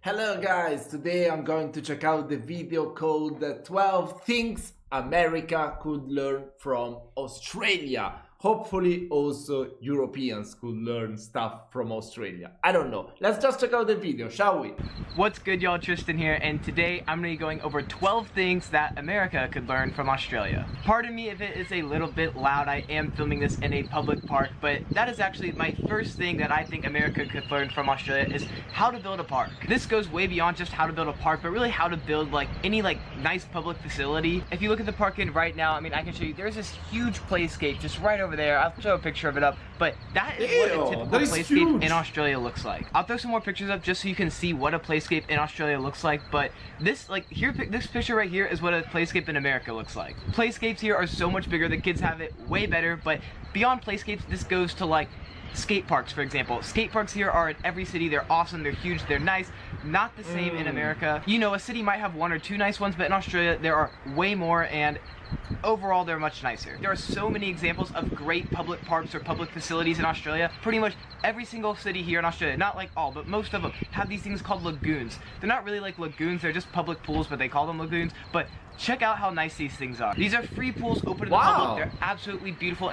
Hello guys, today I'm going to check out the video called 12 Things America Could Learn from Australia. Hopefully also Europeans could learn stuff from Australia. I don't know. Let's just check out the video, shall we? What's good, y'all? Tristan here, and today I'm going to be going over 12 things that America could learn from Australia. Pardon me if it is a little bit loud. I am filming this in a public park, but that is actually my first thing that I think America could learn from Australia is how to build a park. This goes way beyond just how to build a park, but really how to build any nice public facility. If you look at the park in right now, I mean, I can show you, there's this huge playscape just right over there. I'll show a picture of it up, but that is what a typical playscape in Australia looks like. I'll throw some more pictures up just so you can see what a playscape in Australia looks like, but this this picture right here is what a playscape in America looks like. Playscapes here are so much bigger, the kids have it way better, but beyond playscapes, this goes to skate parks, for example. Skate parks here are in every city. They're awesome, they're huge, they're nice. Not the same in America. You know, a city might have one or two nice ones, but in Australia there are way more, and overall they're much nicer. There are so many examples of great public parks or public facilities in Australia. Pretty much every single city here in Australia, not like all, but most of them have these things called lagoons. They're not really like lagoons, they're just public pools, but they call them lagoons. But check out how nice these things are. These are free pools open to the public. They're absolutely beautiful.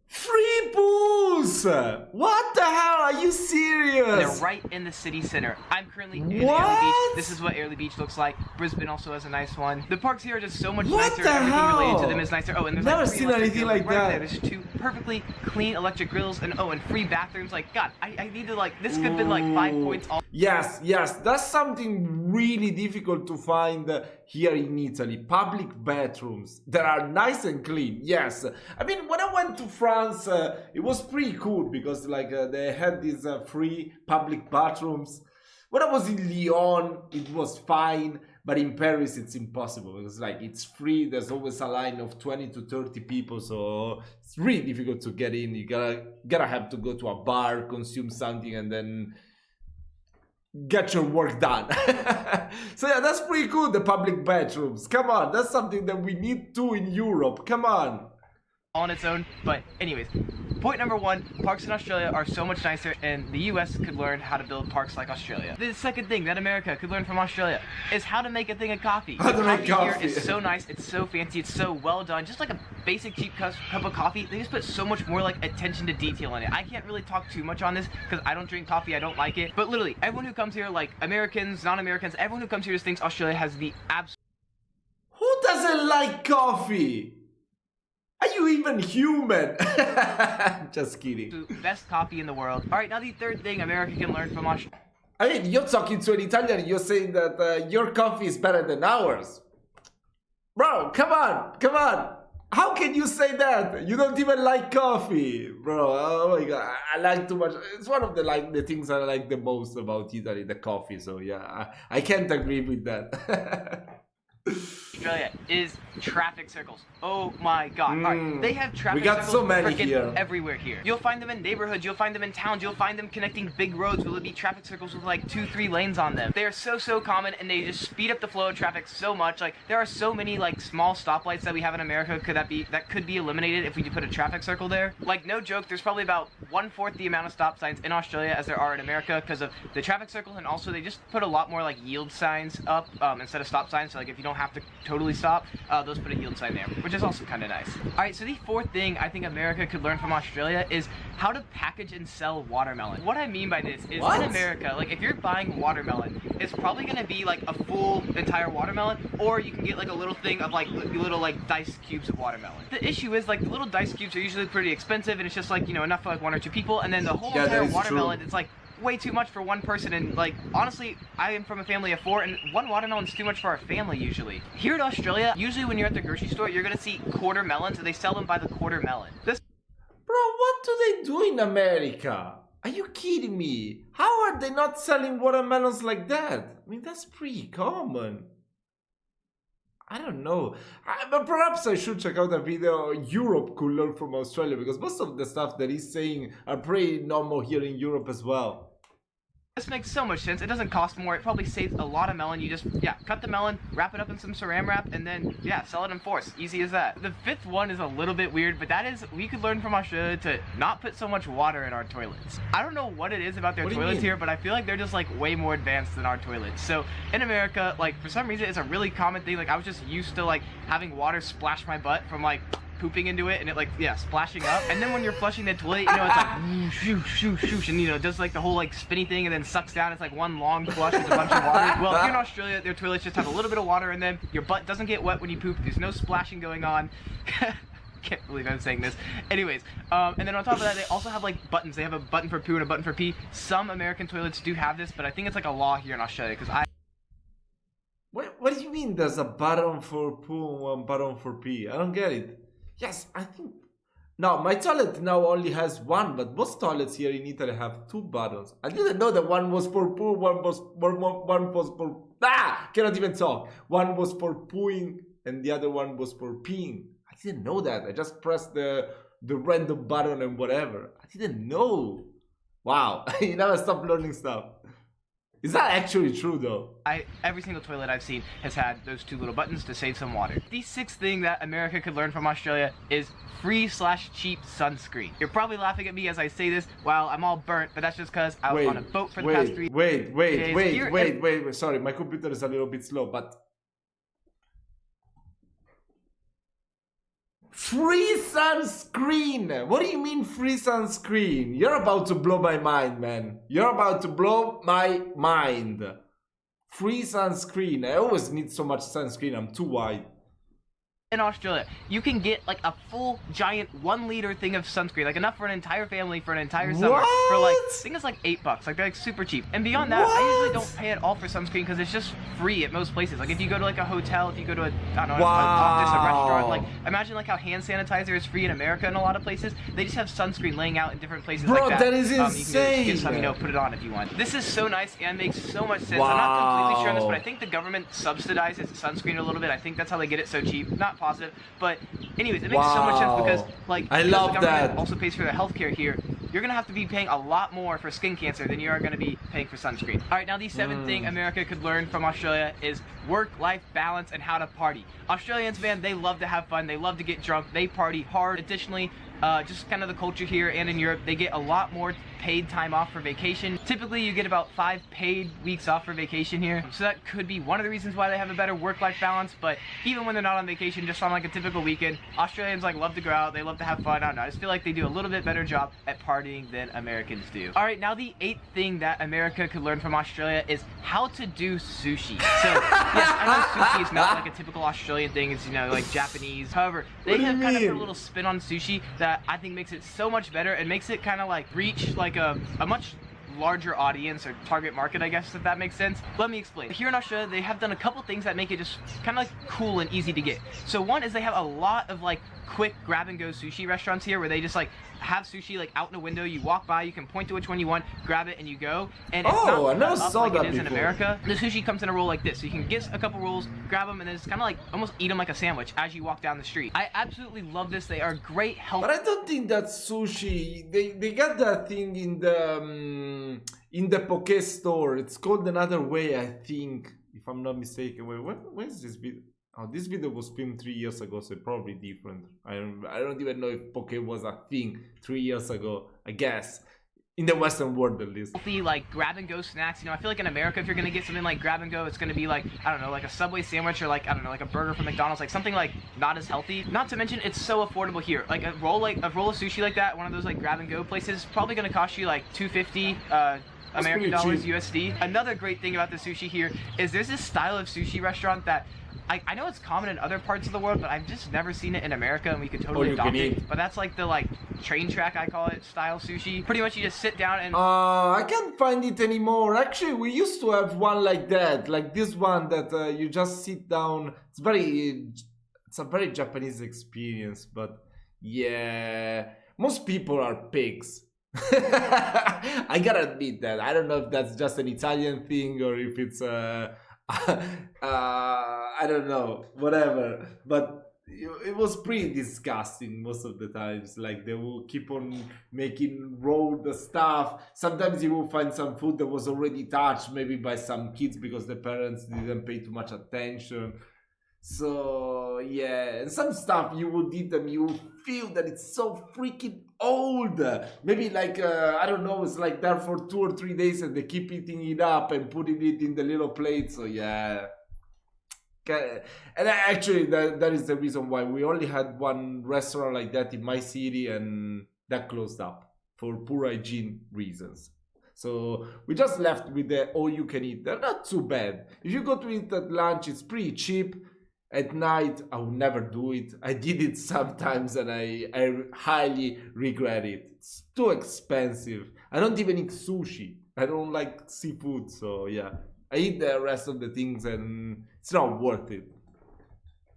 Free pools! What the hell? Are you serious? They're right in the city center. I'm currently in Airlie Beach. This is what Airlie Beach looks like. Brisbane also has a nice one. The parks here are just so much nicer. Everything related to them is nicer. Oh, and there's never seen anything like that. There. There's two perfectly clean electric grills, and and free bathrooms. God, I need to this could have been 5 points all. Yes, that's something really difficult to find here in Italy. Public bathrooms that are nice and clean. Yes, I mean, when I went to France, it was pretty cool because they had these free public bathrooms. When I was in Lyon, it was fine, but in Paris it's impossible because it's free. There's always a line of 20 to 30 people, so it's really difficult to get in. You gotta have to go to a bar, consume something, and then get your work done. So yeah, that's pretty cool, the public bathrooms. Come on, that's something that we need too in Europe. Come on. On its own. But anyways, point number one, parks in Australia are so much nicer, and the US could learn how to build parks like Australia. The second thing that America could learn from Australia is how to make a thing of coffee. How to make coffee. Here is so nice, it's so fancy, it's so well done. Just like a basic cheap cup of coffee, they just put so much more attention to detail in it. I can't really talk too much on this because I don't drink coffee, I don't like it. But literally, everyone who comes here, Americans, non-Americans, everyone who comes here just thinks Australia has the absolute... Who doesn't like coffee? Are you even human? Just kidding. Best coffee in the world. Alright, now the third thing America can learn from Australia. I mean, you're talking to an Italian, you're saying that your coffee is better than ours. Bro, come on. How can you say that? You don't even like coffee. Bro, oh my god, I like too much. It's one of the things I like the most about Italy, the coffee. So yeah, I can't agree with that. Australia is traffic circles. Oh my god. Alright, they have traffic circles so many here. Everywhere here. You'll find them in neighborhoods, you'll find them in towns, you'll find them connecting big roads. Will it be traffic circles with 2-3 lanes on them? They are so common, and they just speed up the flow of traffic so much. There are so many small stoplights that we have in America that could be eliminated if we put a traffic circle there. No joke, there's probably about 1/4 the amount of stop signs in Australia as there are in America because of the traffic circles, and also they just put a lot more yield signs up instead of stop signs. So if you don't have to totally stop, those put a yield sign there, which is also kind of nice. Alright, so the fourth thing I think America could learn from Australia is how to package and sell watermelon. What I mean by this is in America, if you're buying watermelon, it's probably going to be a full entire watermelon, or you can get a little thing of little dice cubes of watermelon. The issue is the little dice cubes are usually pretty expensive, and it's just enough for 1 or 2 people, and then the whole entire watermelon, it's way too much for one person, and honestly, I am from a family of 4, and 1 watermelon's too much for our family usually. Here in Australia, usually when you're at the grocery store, you're gonna see quarter melons, and they sell them by the quarter melon. Bro, what do they do in America? Are you kidding me? How are they not selling watermelons like that? I mean, that's pretty common. I don't know, but perhaps I should check out a video Europe could learn from Australia, because most of the stuff that he's saying are pretty normal here in Europe as well. This makes so much sense. It doesn't cost more. It probably saves a lot of melon. You just, cut the melon, wrap it up in some saran wrap, and then, sell it in force. Easy as that. The fifth one is a little bit weird, but that is, we could learn from Australia to not put so much water in our toilets. I don't know what it is about their toilets here, but I feel like they're just, like, way more advanced than our toilets. So, in America, like, for some reason, it's a really common thing. Like, I was just used to, like, having water splash my butt from, like, pooping into it and it like splashing up, and then when you're flushing the toilet, it's like shoo shoo shoo, and it does like the whole like spinny thing and then sucks down. It's like one long flush with a bunch of water. Well, here in Australia, their toilets just have a little bit of water in them. Your butt doesn't get wet when you poop. There's no splashing going on. Can't believe I'm saying this. Anyways, and then on top of that, they also have like buttons. They have a button for poo and a button for pee. Some American toilets do have this, but I think it's like a law here in Australia because What do you mean there's a button for poo and one button for pee? I don't get it. Yes, I think... No, my toilet now only has one, but most toilets here in Italy have two buttons. I didn't know that one was for poo, one was for... Cannot even talk. One was for pooing and the other one was for peeing. I didn't know that. I just pressed the random button and whatever. I didn't know. Wow, you never stop learning stuff. Is that actually true though? Every single toilet I've seen has had those two little buttons to save some water. The sixth thing that America could learn from Australia is free/cheap sunscreen. You're probably laughing at me as I say this while I'm all burnt, but that's just because I was on a boat for the past 3 days. Wait. Sorry, my computer is a little bit slow, but... Free sunscreen! What do you mean free sunscreen? You're about to blow my mind, man. You're about to blow my mind. Free sunscreen. I always need so much sunscreen. I'm too white. In Australia, you can get like a full giant 1 liter thing of sunscreen, like enough for an entire family for an entire summer for like, I think it's like $8. Like they're like super cheap. And beyond that, I usually don't pay at all for sunscreen because it's just free at most places. Like if you go to like a hotel, if you go to a, I don't know, an office, a restaurant, like imagine like how hand sanitizer is free in America in a lot of places. They just have sunscreen laying out in different places like that. That is insane. You can just let me know, put it on if you want. This is so nice and makes so much sense. I'm not completely sure on this, but I think the government subsidizes sunscreen a little bit. I think that's how they get it so cheap. Not positive, but anyways, it makes so much sense because like I love the government that. also pays for the healthcare here. You're gonna have to be paying a lot more for skin cancer than you are gonna be paying for sunscreen. All right, now the seventh thing America could learn from Australia is work-life balance and how to party. Australians, man, they love to have fun. They love to get drunk. They party hard. Additionally, just kind of the culture here and in Europe, they get a lot more paid time off for vacation. Typically, you get about 5 paid weeks off for vacation here. So that could be one of the reasons why they have a better work-life balance. But even when they're not on vacation, just on like a typical weekend, Australians like love to go out. They love to have fun. I don't know. I just feel like they do a little bit better job at partying than Americans do. All right, now the 8th thing that America could learn from Australia is how to do sushi. So yes, I know sushi is not like a typical Australian thing. It's, you know, like Japanese. However, they have kind of a little spin on sushi that I think makes it so much better and makes it kind of like reach like a much larger audience or target market, I guess, if that makes sense. Let me explain. Here in Australia, they have done a couple things that make it just kind of like cool and easy to get. So one is they have a lot of like quick grab and go sushi restaurants here where they just like have sushi like out in a window. You walk by, you can point to which one you want, grab it, and you go. And it's not I never saw like that it is in before. America. The sushi comes in a roll like this, so you can get a couple rolls, grab them, and then it's kind of like almost eat them like a sandwich as you walk down the street. I absolutely love this. They are great health. But I don't think that's sushi. They got that thing in the Poke store. It's called another way, I think, if I'm not mistaken. Wait, when is this video? Oh, this video was filmed 3 years ago, so probably different. I don't even know if Poke was a thing 3 years ago. I guess in the Western world at least. Healthy, like grab and go snacks. You know, I feel like in America, if you're gonna get something like grab and go, it's gonna be like, I don't know, like a Subway sandwich or like, I don't know, like a burger from McDonald's, like something like not as healthy. Not to mention, it's so affordable here. Like a roll of sushi like that, one of those like grab and go places, is probably gonna cost you like $2.50. American dollars USD. Another great thing about the sushi here is there's this style of sushi restaurant that I know it's common in other parts of the world, but I've just never seen it in America, and we could totally adopt it. But that's like the like train track, I call it, style sushi. Pretty much you just sit down and... I can't find it anymore. Actually, we used to have one like that, like this one that you just sit down. It's a very Japanese experience, but yeah, most people are pigs. I gotta admit that. I don't know if that's just an Italian thing or if it's I don't know, whatever. But it was pretty disgusting most of the times. Like they will keep on making roll the stuff. Sometimes you will find some food that was already touched, maybe by some kids because the parents didn't pay too much attention. So yeah, and some stuff you would eat and you feel that it's so freaking old. Maybe like I don't know, it's like there for 2 or 3 days and they keep eating it up and putting it in the little plate. So yeah. And actually, that is the reason why we only had one restaurant like that in my city, and that closed up for poor hygiene reasons. So we just left with the all you can eat. They're not too bad. If you go to eat at lunch, it's pretty cheap. At night, I would never do it. I did it sometimes and I highly regret it. It's too expensive. I don't even eat sushi. I don't like seafood, so yeah. I eat the rest of the things and it's not worth it.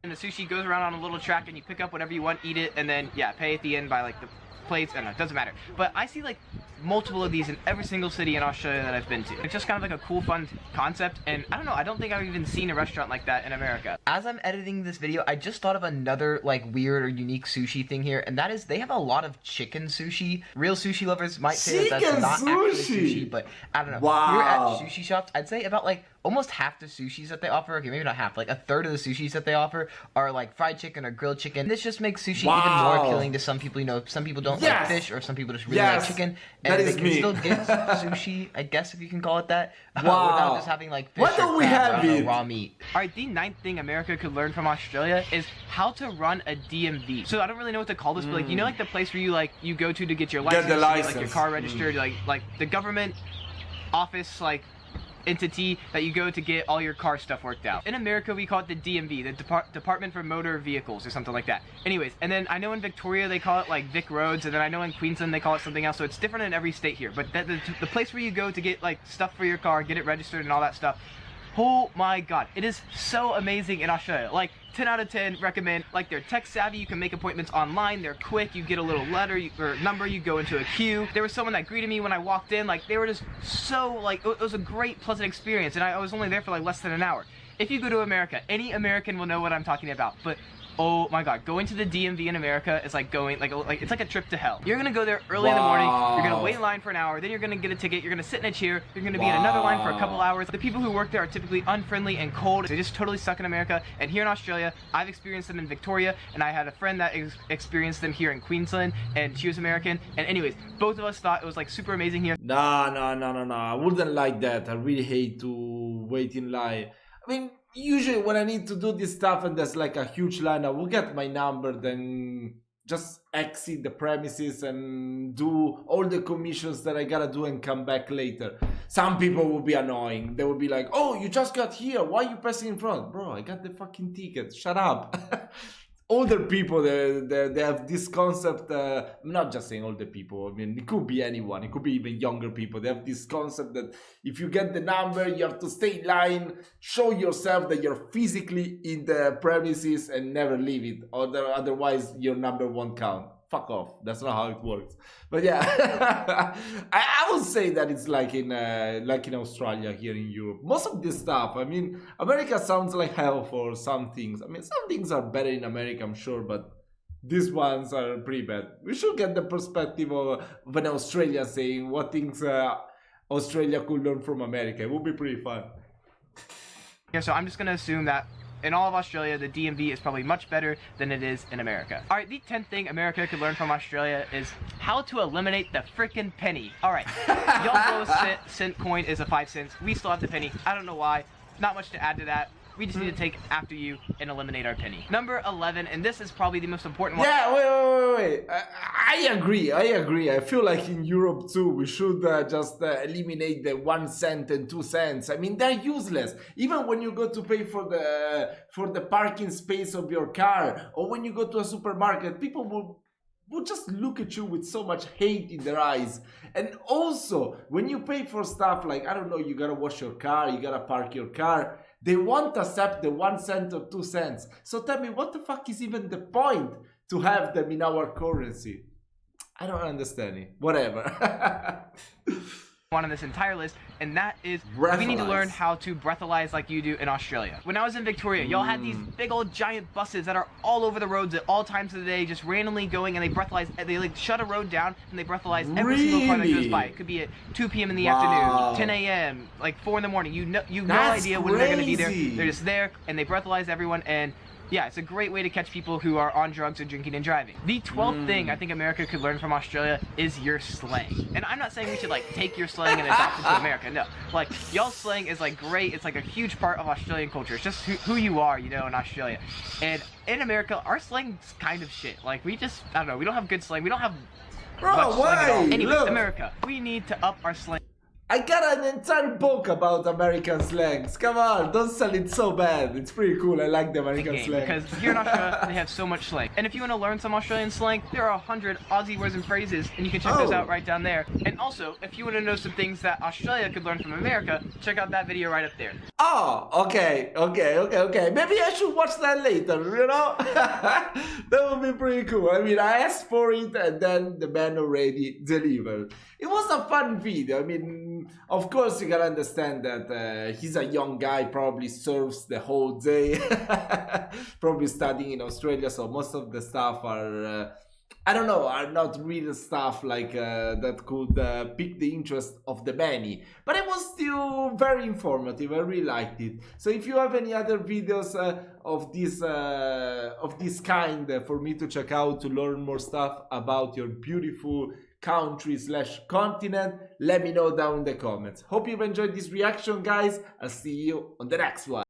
And the sushi goes around on a little track and you pick up whatever you want, eat it, and then yeah, pay at the end by like the plates. I don't know, it doesn't matter. But I see like multiple of these in every single city in Australia that I've been to. It's just kind of like a cool, fun concept, and I don't know, I don't think I've even seen a restaurant like that in America. As I'm editing this video, I just thought of another like weird or unique sushi thing here, and that is they have a lot of chicken sushi. Real sushi lovers might say that that's not actually sushi, but I don't know. Wow. Here at sushi shops, I'd say about like almost half the sushis that they offer, okay, maybe not half, like a third of the sushis that they offer are like fried chicken or grilled chicken. This just makes sushi even more appealing to some people. You know, some people don't like fish, or some people just really like chicken. And that they is can me. still get sushi, I guess, if you can call it that, Wow. without just having like fish Why don't or we crab have or it? raw meat. Alright, the ninth thing America could learn from Australia is how to run a DMV. So I don't really know what to call this, but like, you know, like the place where you go to get your license, Get the license. like your car registered, like the government office, like entity that you go to get all your car stuff worked out. In America, we call it the DMV, the Department for Motor Vehicles, or something like that. Anyways, and then I know in Victoria they call it like Vic Roads, and then I know in Queensland they call it something else, so it's different in every state here. But the place where you go to get like stuff for your car, get it registered and all that stuff, oh my god, it is so amazing in Australia. Like 10 out of 10 recommend. Like, they're tech savvy, you can make appointments online, they're quick, you get a little letter or number, you go into a queue. There was someone that greeted me when I walked in, like they were just so like, it was a great pleasant experience, and I was only there for like less than an hour. If you go to America, any American will know what I'm talking about, but oh my god, going to the DMV in America is like going, like it's like a trip to hell. You're gonna go there early in the morning, you're gonna wait in line for an hour, then you're gonna get a ticket, you're gonna sit in a chair, you're gonna be in another line for a couple hours. The people who work there are typically unfriendly and cold. They just totally suck in America. And here in Australia, I've experienced them in Victoria, and I had a friend that experienced them here in Queensland, and she was American. And anyways, both of us thought it was like super amazing here. No. I wouldn't like that. I really hate to wait in line. I mean, usually when I need to do this stuff and there's like a huge line, I will get my number, then just exit the premises and do all the commissions that I gotta do and come back later. Some people will be annoying. They will be like, oh, you just got here, why are you pressing in front? Bro, I got the fucking ticket, shut up. Older people, they have this concept, I'm not just saying older people, I mean, it could be anyone, it could be even younger people. They have this concept that if you get the number, you have to stay in line, show yourself that you're physically in the premises and never leave it, or otherwise your number won't count. Fuck off, that's not how it works. But yeah, I would say that it's like in Australia, here in Europe. Most of this stuff, I mean, America sounds like hell for some things. I mean, some things are better in America, I'm sure, but these ones are pretty bad. We should get the perspective of an Australian saying what things Australia could learn from America. It would be pretty fun. Yeah, so I'm just gonna assume that in all of Australia, the DMV is probably much better than it is in America. Alright, the 10th thing America could learn from Australia is how to eliminate the frickin' penny. Alright, y'all know cent coin is a 5 cents. We still have the penny. I don't know why. Not much to add to that. We just need to take after you and eliminate our penny. Number 11, and this is probably the most important one. Yeah, wait. I agree. I feel like in Europe too, we should just eliminate the 1 cent and 2 cents. I mean, they're useless. Even when you go to pay for the parking space of your car, or when you go to a supermarket, people will just look at you with so much hate in their eyes. And also, when you pay for stuff like, I don't know, you gotta wash your car, you gotta park your car, they won't accept the 1 cent or 2 cents. So tell me, what the fuck is even the point to have them in our currency? I don't understand it. Whatever. one on this entire list, and that is we need to learn how to breathalyze like you do in Australia. When I was in Victoria, y'all had these big old giant buses that are all over the roads at all times of the day, just randomly going, and they breathalyze. They like shut a road down and they breathalyze every single car that goes by. It could be at 2 p.m. in the afternoon, 10 a.m., like 4 in the morning. You've no idea when they're going to be there. They're just there and they breathalyze everyone. And yeah, it's a great way to catch people who are on drugs or drinking and driving. The 12th thing I think America could learn from Australia is your slang. And I'm not saying we should like take your slang and adopt it to America. No, like y'all's slang is like great. It's like a huge part of Australian culture. It's just who you are, you know, in Australia. And in America, our slang's kind of shit. Like we just, I don't know, we don't have good slang. We don't have much slang at all. Anyway, America, we need to up our slang. I got an entire book about American slangs. Come on, don't sell it so bad. It's pretty cool. I like the American slang. Because here in Australia, they have so much slang. And if you want to learn some Australian slang, there are 100 Aussie words and phrases, and you can check those out right down there. And also, if you want to know some things that Australia could learn from America, check out that video right up there. Oh, okay. Maybe I should watch that later, you know? That would be pretty cool. I mean, I asked for it, and then the man already delivered. It was a fun video. I mean, of course, you gotta understand that he's a young guy, probably surfs the whole day, probably studying in Australia, so most of the stuff are, I don't know, are not real stuff like that could pique the interest of the many. But it was still very informative. I really liked it. So if you have any other videos of this kind for me to check out to learn more stuff about your beautiful country/continent, let me know down in the comments. Hope you've enjoyed this reaction, guys. I'll see you on the next one.